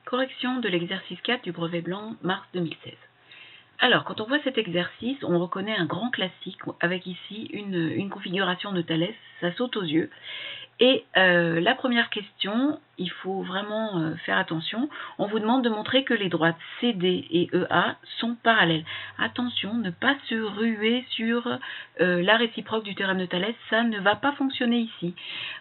Correction de l'exercice 4 du brevet blanc, mars 2016. Alors, quand on voit cet exercice, on reconnaît un grand classique avec ici une configuration de Thalès, ça saute aux yeux. Et la première question, il faut vraiment faire attention. On vous demande de montrer que les droites CD et EA sont parallèles. Attention, ne pas se ruer sur la réciproque du théorème de Thalès, ça ne va pas fonctionner ici.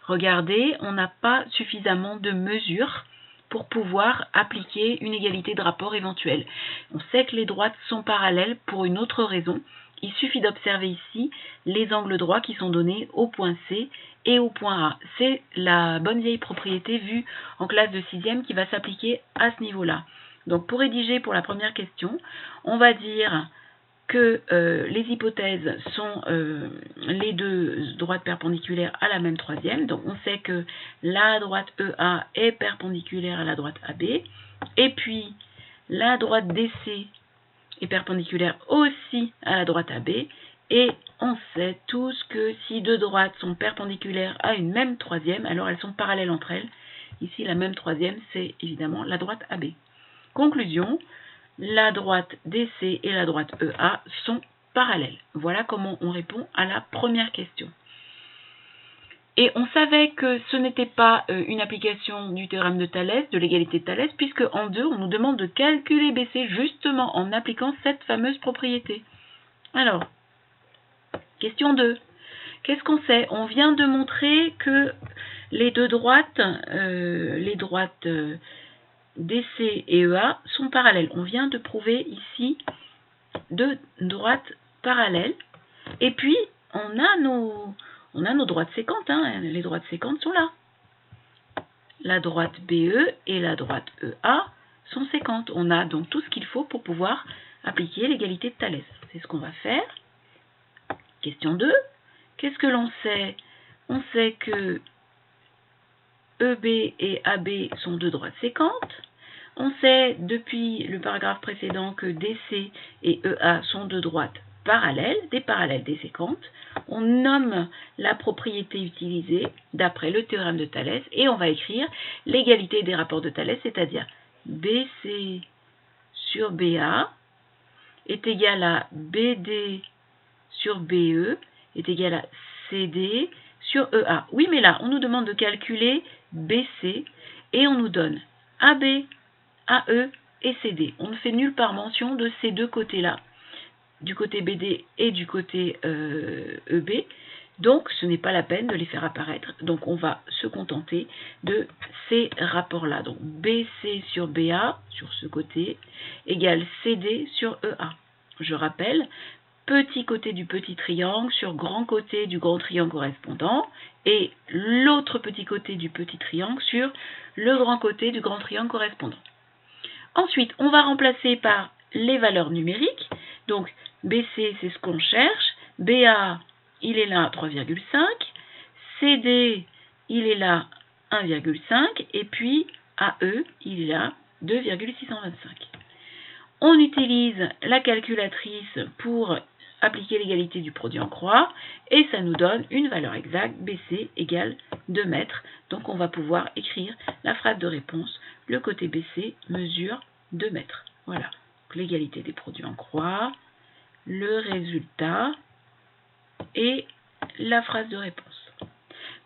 Regardez, on n'a pas suffisamment de mesures pour pouvoir appliquer une égalité de rapport éventuelle. On sait que les droites sont parallèles pour une autre raison. Il suffit d'observer ici les angles droits qui sont donnés au point C et au point A. C'est la bonne vieille propriété vue en classe de 6e qui va s'appliquer à ce niveau-là. Donc pour rédiger pour la première question, on va dire que les hypothèses sont les deux droites perpendiculaires à la même troisième. Donc on sait que la droite EA est perpendiculaire à la droite AB. Et puis la droite DC est perpendiculaire aussi à la droite AB. Et on sait tous que si deux droites sont perpendiculaires à une même troisième, alors elles sont parallèles entre elles. Ici, la même troisième, c'est évidemment la droite AB. Conclusion, la droite DC et la droite EA sont parallèles. Voilà comment on répond à la première question. Et on savait que ce n'était pas une application du théorème de Thalès, de l'égalité de Thalès, puisque en 2, on nous demande de calculer BC justement en appliquant cette fameuse propriété. Alors, question 2. Qu'est-ce qu'on sait? On vient de montrer que les deux droites, DC et EA sont parallèles. On vient de prouver ici deux droites parallèles. Et puis, on a nos droites séquentes. Les droites séquentes sont là. La droite BE et la droite EA sont séquentes. On a donc tout ce qu'il faut pour pouvoir appliquer l'égalité de Thalès. C'est ce qu'on va faire. Question 2. Qu'est-ce que l'on sait? On sait que EB et AB sont deux droites séquentes. On sait depuis le paragraphe précédent que DC et EA sont deux droites parallèles, des parallèles des séquentes. On nomme la propriété utilisée d'après le théorème de Thalès et on va écrire l'égalité des rapports de Thalès, c'est-à-dire BC sur BA est égal à BD sur BE est égal à CD sur EA. Oui, mais là, on nous demande de calculer BC et on nous donne AB, AE et CD. On ne fait nulle part mention de ces deux côtés-là, du côté BD et du côté EB. Donc, ce n'est pas la peine de les faire apparaître. Donc, on va se contenter de ces rapports-là. Donc, BC sur BA, sur ce côté, égale CD sur EA. Je rappelle, petit côté du petit triangle sur grand côté du grand triangle correspondant et l'autre petit côté du petit triangle sur le grand côté du grand triangle correspondant. Ensuite, on va remplacer par les valeurs numériques. Donc, BC, c'est ce qu'on cherche. BA, il est là 3,5. CD, il est là 1,5. Et puis, AE, il est là 2,625. On utilise la calculatrice pour appliquer l'égalité du produit en croix et ça nous donne une valeur exacte, BC égale 2 mètres. Donc on va pouvoir écrire la phrase de réponse, le côté BC mesure 2 mètres. Voilà, l'égalité des produits en croix, le résultat et la phrase de réponse.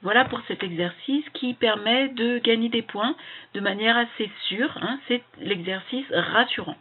Voilà pour cet exercice qui permet de gagner des points de manière assez sûre. C'est l'exercice rassurant.